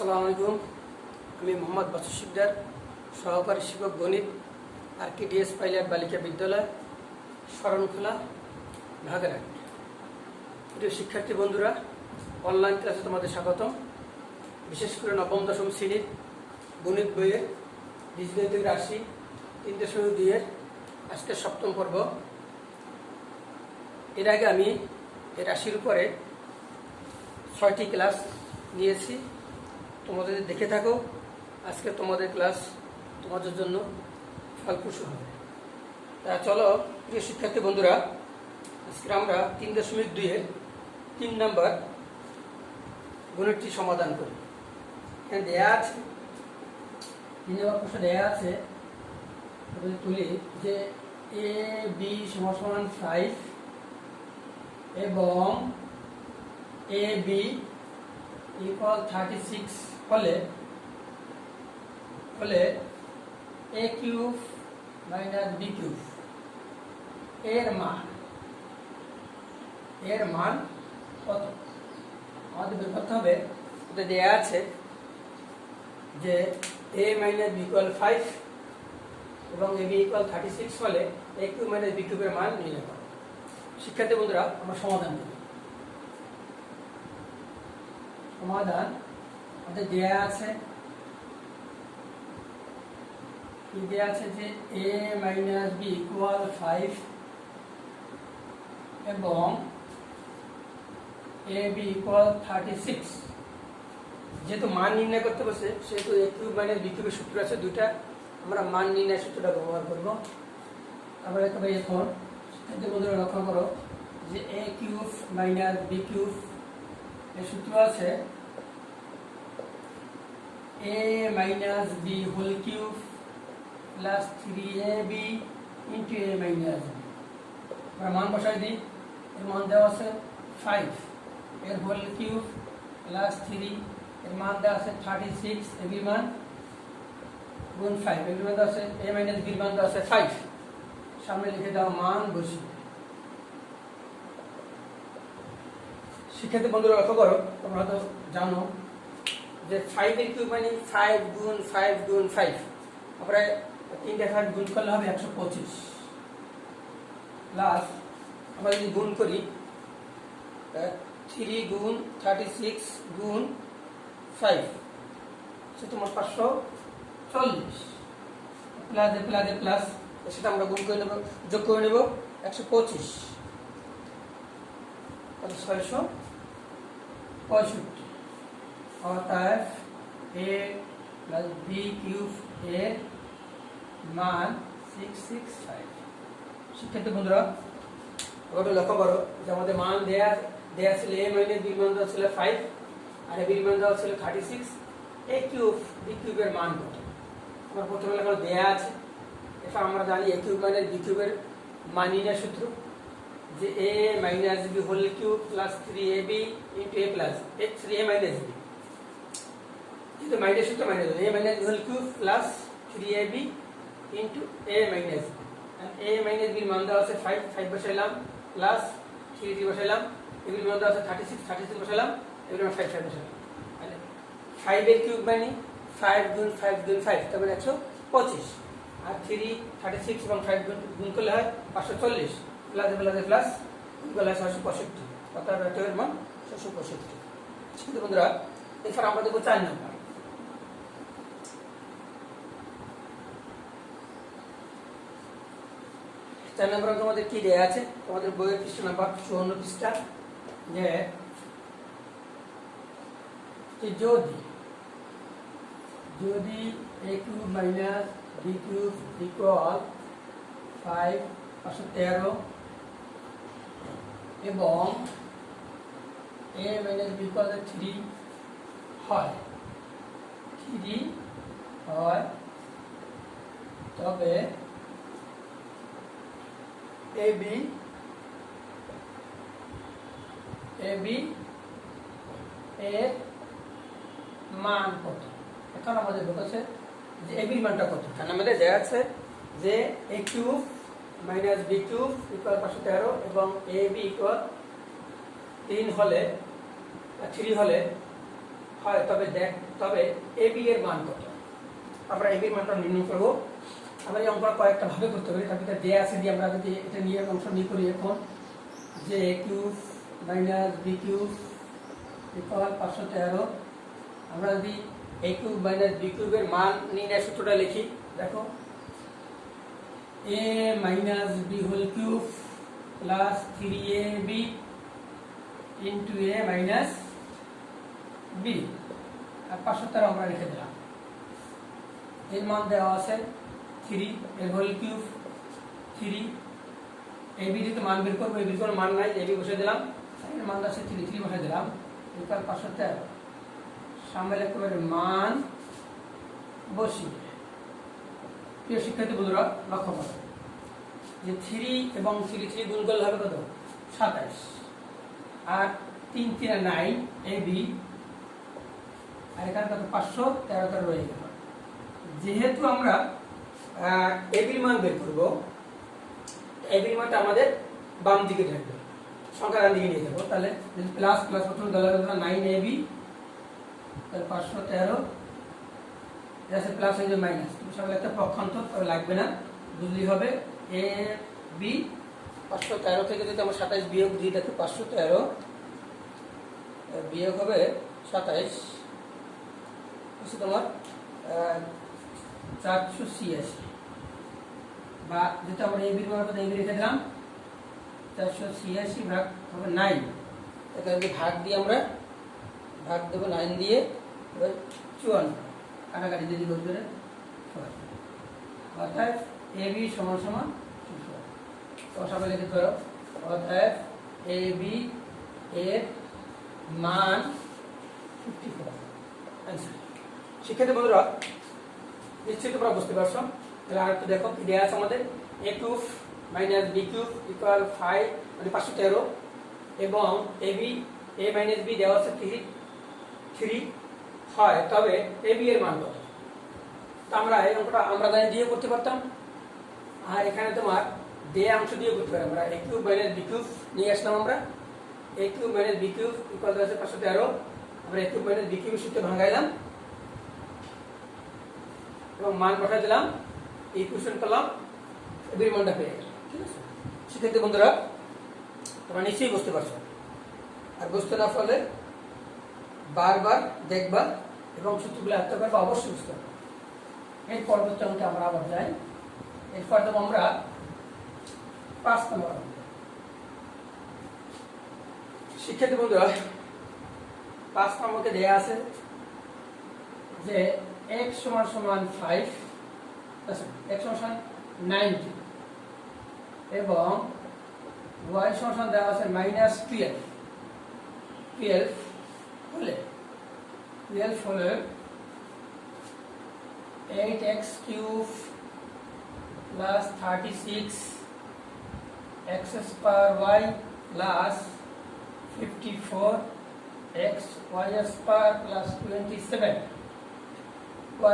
আসসালামু আলাইকুম। আমি মোহাম্মদ বাসু শিকদার, সহকারী শিক্ষক গণিত, আরকেডিএস পাইলট বালিকা বিদ্যালয়, শরণখোলা, ভাগেরহাট। প্রিয় শিক্ষার্থী বন্ধুরা, অনলাইন ক্লাসে তোমাদের স্বাগতম। বিশেষ করে নবম দশম শ্রেণীর গণিত বইয়ের বীজগণিতিক রাশি 3.2 আজকে সপ্তম পর্ব। এর আগে আমি এই রাশির উপরে 6টি ক্লাস নিয়েছি। তোমাদের দেখে থাকো, আজকে তোমাদের ক্লাস তোমাদের জন্য ফলপ্রসূ হবে। তা চলো প্রিয় শিক্ষার্থী বন্ধুরা, আজকে আমরা 3.2 3 নম্বর গণিতটি সমাধান করি। এখানে দেয়া আছে 3 নম্বর প্রশ্ন দেয়া আছে, তুলি যে এ বি সমান 5 এবং এ বি ইকুয়াল 36 হলে এ কিউব মাইনাস বি কিউব এর মান কত আমাদের বের করতে হবে। এটা দেয়া আছে যে এ মাইনাস বি ইকুয়াল 5 এবং এ বি ইকুয়াল 36 হলে এ কিউব মাইনাস বি কিউবের মান নির্ণয় করো। শিক্ষার্থী বন্ধুরা, আমরা সমাধান করি। সমাধান আমাদের দেয়া আছে যে a মাইনাস বি ইকুয়াল 5 এবং a b ইকুয়াল 36। যেহেতু মান নির্ণয় করতে বসে, সেহেতু a কিউব মাইনাস বি কিউবের সূত্র আছে দুইটা, আমরা মান নির্ণয় সূত্রটা ব্যবহার করব। তারপরে এখন শিক্ষার্থী বন্ধুরা লক্ষ্য করো যে a cube minus B cube এর সূত্র আছে a minus B whole cube plus 3ab into a minus B. আমরা মান বসাই দিই। এর মান দেওয়া আছে 5, এর হোল কিউব প্লাস 3, এর মান দেওয়া আছে 36, এ বির মান গুণ 5, এর মান দেওয়া আছে a মাইনাস বির মান দেওয়া আছে 5। সামনে লিখে দেওয়া মান বসি। শিক্ষার্থী বন্ধুরা লক্ষ্য করো, তোমরা তো জানো যে 5 এর কিউব মানে 5 গুণ 5 গুণ 5। আমরা 3টা 5 গুণ করলে হবে 125 প্লাস আমরা যদি গুণ করি 3 গুণ 36 গুণ 5 সে তোমার 540 প্লাস প্লাস সেটা আমরা গুণ করে নেব, যোগ করে নেব 125, তাহলে 665। অর্থাৎ a প্লাস বি কিউব এর মান 665। শিক্ষার্থী বন্ধুরা, ওটা লক্ষ্য করো যে আমাদের মান দেয়া ছিল a মাইনাস বি মান দেওয়া ছিল 5 আর a বির মান দেওয়া ছিল 36। a কিউব বি কিউবের মান কত আমার প্রথমে লেখা দেয়া আছে। এরপর আমরা জানি a কিউব মাইনাস বি কিউবের মান নির্ণয় সূত্র যে a minus B whole cube plus 3ab into a plus 3a minus B. যেহেতু মাইনাস সূত্র minus a minus B whole cube plus 3ab into a minus B. a minus বির মান দেওয়া আছে 5 বসাইলাম, প্লাস 3 বসাইলাম, a বির মান দেওয়া আছে 36 বসাইলাম, এর মান 5 বসাইলাম। তাহলে 5 এর কিউব মানে 5 গুণ 5 গুণ 5, তারপরে 125, আর 3 36 এবং 5 গুণ করলে হয় 540 প্লাস গুণ করলে হয় 665, অর্থাৎ এর মান 665। কিন্তু বন্ধুরা, এরপর আমরা দেখব 4 নম্বর। 4 নম্বর তোমাদের কি দেয়া আছে, তোমাদের বইয়ের পৃষ্ঠা নাম্বার 54 পৃষ্ঠা, যে যদি a cube minus B cube equal 513 এবং a মাইনাস বি ইকুয়াল 3 হয়, তবে এ বি এর মান কত। এখন আমাদের বলছে যে এ বির মানটা কত। কারণ আমাদের দেওয়া আছে যে a cube minus B cube equal 513 এবং এ বি ইকুয়াল 3 হলে 3 হলে হয় তবে এবি এর মান কত। আমরা এবি এর মানটা নির্ণয় করব। আমরা এই অঙ্কটা কয়েকটা ভাবে করতে পারি, তার ভিতরে দেয়া আছে দিয়ে আমরা যদি এটা নিয়ে অংশ নিয়ে করি এখন, যে a cube minus B cube equal 513। আমরা যদি a কিউব মাইনাস বি কিউবের মান নির্ণয়ের সূত্রটা লিখি, দেখো a minus B whole cube plus 3ab into a minus b, আর 513 আমরা লিখে দিলাম। এর মান দেওয়া আছে 3, এর হোল কিউব 3, এবি যদি মান বের করবো, এবির কোনো মান নাই, এবি বসে দিলাম, এর মান আছে 3 বসে দিলাম, ইকুয়াল 513। সামনে লিখতে পারি মান বসিয়ে। প্রিয় শিক্ষার্থী বন্ধুরা লক্ষ্য করো যে 3 এবং 3 গুণ করলে হবে কত? 27, আর 3 3 9 এবি, আর এখানে কত? 513 রয়ে গেল। যেহেতু আমরা এবির মান বের করবো, এবির মানটা আমাদের বাম দিকে থাকবে, সংখ্যা ডান দিকে নিয়ে যাবো। তাহলে যদি প্লাস প্লাস প্রথমে দলের 9ab, তাহলে 513, এটা আছে প্লাস হয়ে যাবে মাইনাস, তুমি সবাই একটা পক্ষান্তর তবে লাগবে না, বুঝলেই হবে। এ বি 513 থেকে যদি আমরা 27 বিয়োগ দিই, তাতে 513 বিয়োগ হবে 27, তোমার 486, বা যেটা আমরা এবির মান কত? এবি রেখে দিলাম 486 ভাগ হবে 9, এটা যদি ভাগ দিয়ে আমরা ভাগ দেবো 9 দিয়ে, এবার 54 কাটাকাটি যদি গোল করে, অর্থাৎ এবি সমান সমান 54। তো সবাই লিখে ধরো, অর্থাৎ এবি এর মান 54 অ্যান্সার। শিক্ষার্থী বন্ধুরা নিশ্চয়ই তোমরা বুঝতে পারছো। তাহলে আর একটু দেখো কি দেওয়া আছে আমাদের, a cube minus B cube equal 5 মানে 513, এবং এবি a মাইনাস বি দেওয়া আছে 3 হয়, তবে এবি এর মান কত? তো আমরা এই অঙ্কটা আমরা জানি দিয়ে করতে পারতাম, আর এখানে তোমার দেয়া অংশ দিয়ে করতে পারি। আমরা a cube minus B cube নিয়ে আসলাম, আমরা a cube minus B cube equal আছে 513, আমরা a cube minus B cube সূত্রে ভাঙাইলাম এবং মান বসাই দিলাম, ইকুয়েশন করলাম, এবির মানটা পেয়ে গেল। ঠিক আছে শিক্ষার্থী বন্ধুরা, তোমরা নিশ্চয়ই বুঝতে পারছো। আর বুঝতে না পারলে বারবার দেখবা এবং সূত্রগুলো আয়ত্ত করবা, অবশ্যই বুঝতে পারবে। এর পরবর্তী অঙ্কে আমরা আবার যাই। এরপর দেবো আমরা 5 নম্বর। শিক্ষার্থী বন্ধুরা 5 নম্বরকে দেয়া আছে যে x সমান সমান 5, x সমান 90, এবং y সমান দেওয়া আছে মাইনাস 12 হলে 8x cube plus 36 x square y plus 54 x y square plus 27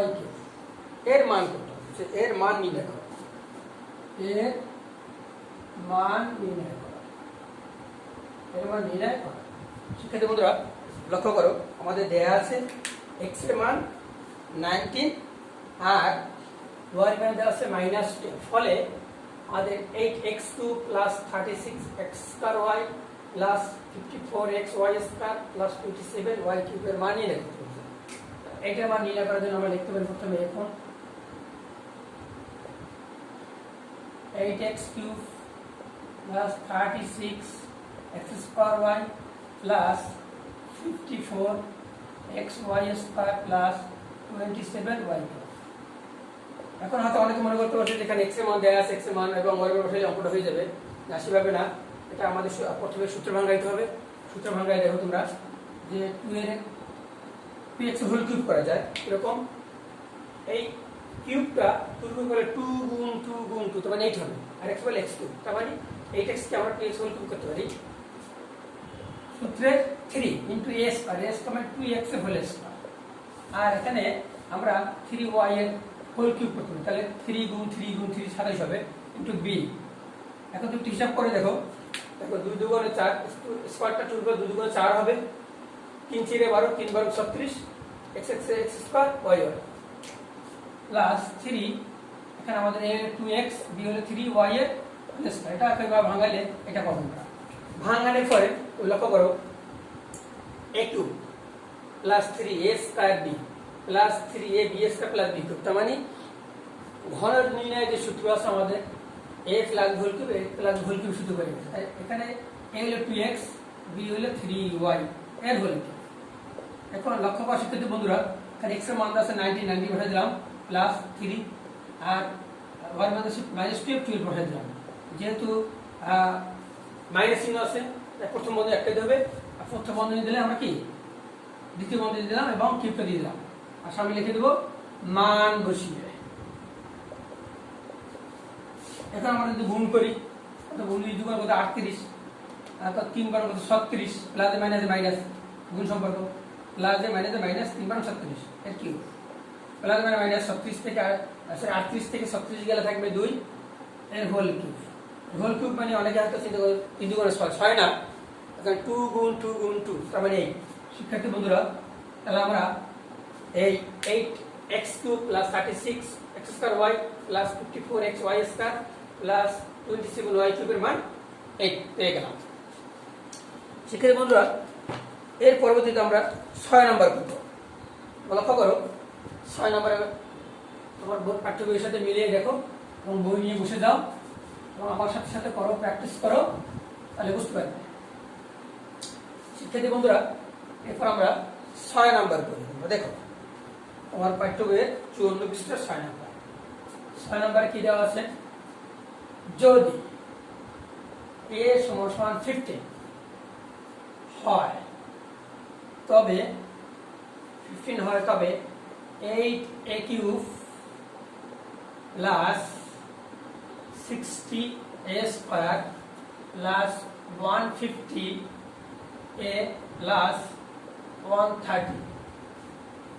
y cube এর মান কত? এর মান নির্ণয় করো, এর মান নির্ণয় করো, এর মান নির্ণয় করো। শিক্ষার্থী বন্ধুরা লক্ষ্য করো, আমাদের দেয়া আছে x এর মান 19 আর y এর মান দেওয়া আছে -10, ফলে আমাদের 8x2 plus 36x square y plus 54x y square plus 27 y কিউবের মান নির্ণয় করতে হবে। এটার মান নির্ণয় করার জন্য আমরা লিখতে পারি প্রথমে এখন 8x cube plus 36x square y plus 54x y square plus 27 y cube. এখন হয়তো অনেকে মনে করতে পারছে যেখানে x এর মান দেয়া আছে, x এর মান এবং y এর মান বসাইলে অঙ্কটা হয়ে যাবে, না সেভাবে না। এটা আমাদের প্রথমে সূত্র ভাঙাইতে হবে। সূত্র ভাঙাই দেখো তোমরা যে 2 এর px হোল কিউব করা যায় এরকম, এই কিউবটা তুলব করে 2 গুণ 2 গুণ 2, তার মানে 8 হবে, আর x বলে x2, তার মানে 8x কে আমরা px হোল কিউব করতে পারি সূত্রে 3 ইনটু s আর s সমান 2x এর হোল স্কয়ার, আর এখানে আমরা 3y এর হোল কিউব করতে পারি, তাহলে 3 গুণ 3 গুণ 3 27 হবে ইনটু b। এখন তুমি হিসাব করে দেখো, 2 2 4, স্কয়ারটা 2 2 4 হবে, 3 4 12 3 12 36 x square y Y plus 3 এখানে আমাদের a হলো 2x b হলো 3y এর হোল স্কয়ার। এটা একবার ভাঙালে এটা পাবো আমরা। ভাঙানোর পরে লক্ষ্য করো a cube plus 3a square b plus 3ab square plus b cube. তার মানে ঘনের নির্ণয়ের যে সূত্র আছে আমাদের a plus whole cube a plus whole cube সূত্র করে গেছে। এখানে a হলো 2x b হলো 3y এর হোল কিউব। এখন লক্ষ্য করা শিক্ষার্থী বন্ধুরা, এখানে x এর মান আছে 90 90 বসাই দিলাম প্লাস 3 আর y মান আছে -12 বসাই দিলাম। যেহেতু মাইনাস চিহ্ন আছে প্রথম বন্ধনী একটা দেবে, আর প্রথম বন্ধনী দিলে আমরা কি দ্বিতীয় বন্ধনী দিলাম এবং কিউবটা দিয়ে দিলাম, আর সামনে লিখে দেব মান বসিয়ে। এখন আমরা যদি গুণ করি, গুণ 2 গুণ কত 38, তারপর 3 বার কত 36 প্লাস মাইনাসে মাইনাস গুণ সম্পর্ক প্লাস মাইনাসে মাইনাস 3 বার 36 এর কিউব প্লাস মাইনাস 36 থেকে 38 থেকে 36 গেলে থাকবে 2 এর হোল কিউব। হোল কিউব মানে অনেকে হয়তো চিন্তা করে 3 গুণ 6 না, এখানে 2 গুণ 2 গুণ 2 তার মানে 8। শিক্ষার্থী বন্ধুরা, তাহলে আমরা এই 8x cube plus 36 x square y plus 54x y square plus 27y কিউবের মান 8 পেয়ে গেলাম। শিক্ষার্থী বন্ধুরা, এর পরবর্তীতে আমরা 6 নাম্বার করব। লক্ষ্য করো 6 নম্বরে তোমার পাঠ্য বইয়ের সাথে মিলিয়ে দেখো এবং বই নিয়ে বসে যাও এবং আমার সাথে সাথে করো, প্র্যাকটিস করো, তাহলে বুঝতে পারবে। শিক্ষার্থী বন্ধুরা, এরপর আমরা 6 নাম্বার করি। দেখো আমার পাঠ্য বইয়ের 54 পৃষ্ঠার 6 নাম্বার। 6 নাম্বারে কি দেওয়া আছে, যদি a সমান 15 হয় তবে 8a cube plus 60a square plus 150a plus 130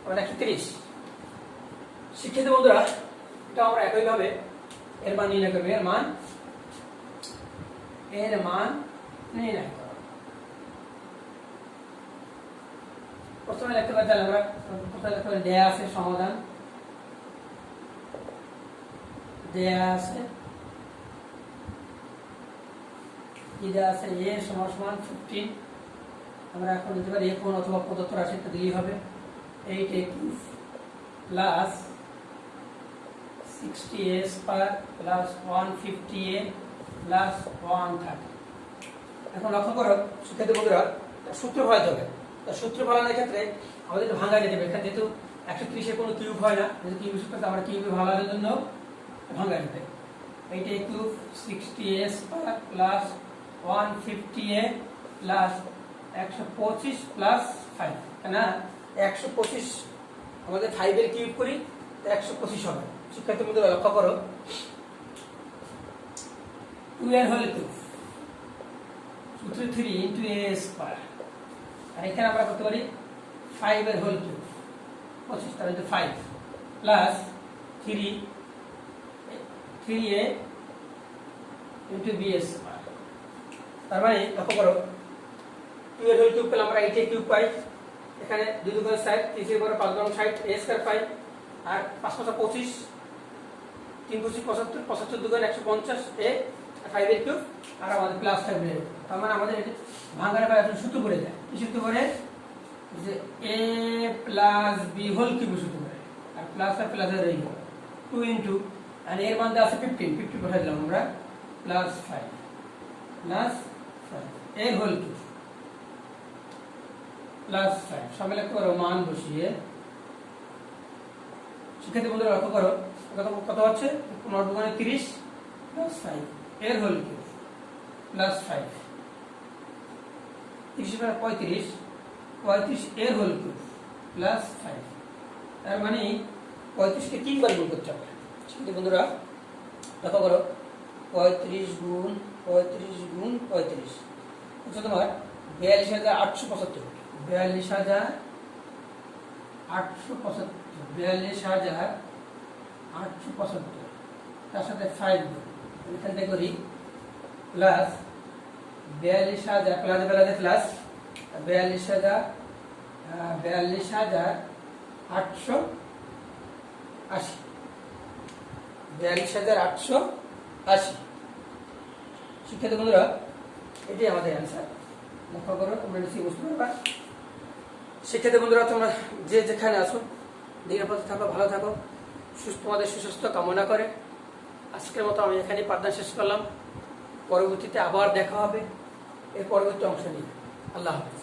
মানে 130। শিক্ষিত বন্ধুরা, এটা আমরা একইভাবে এর মান নির্ণয় করব। এর মান নির্ণয় করব। প্রথমে লিখতে পারি, তাহলে আমরা প্রথমে লিখতে পারি দেয়া আছে সমাধান, দেয়া আছে কি দেয়া আছে a সমান 15। আমরা এখন লিখতে পারি a কোণ অথবা প্রদত্ত রাশিটা দিলেই হবে 8a cube plus 60a square plus 150a plus 130। এখন লক্ষ্য করো শিক্ষার্থী বন্ধুরা, সূত্র ফলাতে হবে। সূত্র ফলানোর ক্ষেত্রে আমাদের একটু ভাঙা যেতে হবে। এখানে যেহেতু 130 এর কোনো কিউব হয় না, যেহেতু কিউব সূত্রটা আমরা কিউবে ভাঙানোর জন্য ভাঙা যেতে। 8a cube 60a square plus 150a plus 125 plus 5, না 125 আমাদের 5 এর কিউব করি 125 হবে। শিক্ষার্থী বন্ধুরা লক্ষ্য করো 2 এর হোল কিউব সূত্র 3 ইনটু a স্কয়ার, আর এখানে আমরা করতে পারি 5 এর হোল কিউব 25 তার মধ্যে 5 plus 3a into b square. তার মানে লক্ষ্য করো 2 এর হোল কিউব পেলাম আমরা 8a কিউব পাই, এখানে 2 2 গুণ 60 3 এর পরে 5 গুণ 60 a স্কয়ার পাই, আর 5 5 25 3 25 75 75 2 গুণ 150 a 5 এর কিউব, আর আমাদের প্লাস থাকবে। তার মানে আমাদের ভাঙার পরে একটা সূত্র পড়ে যায়। কি সূত্র পড়ে? যে a plus b whole cube সূত্র পড়ে, আর প্লাস আর প্লাস রয়ে গেল 2 ইনটু, আর এর মান আছে 15 50 বসাই দিলাম আমরা প্লাস 5 এর হোল কিউব প্লাস 5 সবাই লিখতে পারো মান বসিয়ে। শিক্ষার্থী বন্ধুরা লক্ষ্য করো কত হচ্ছে 15 30 প্লাস 5 এর হোল কিউব প্লাস 5 30 35 এর হোল কিউব প্লাস 5। তার মানে 35 কে 3 বার গুণ করতে হবে। শিক্ষার্থী বন্ধুরা লক্ষ্য করো 35 গুণ 35 হচ্ছে তোমার 42875 42875 তার সাথে 5 গুণ এখানে করি প্লাস 42000 প্লাস 42000 42,880। 42,880। শিক্ষার্থী বন্ধুরা, এটাই আমাদের অ্যান্সার। লক্ষ্য করো, তোমরা নিশ্চয়ই বুঝতে পারবা। শিক্ষার্থী বন্ধুরা, তোমরা যে যেখানে আছো নিরাপদে থাকো, ভালো থাকো, তোমাদের সুস্বাস্থ্য কামনা করে আজকের মতো আমি এখানেই পাঠদান শেষ করলাম। পরবর্তীতে আবার দেখা হবে এর পরবর্তী অংশ নিয়ে। আল্লাহ হাফেজ।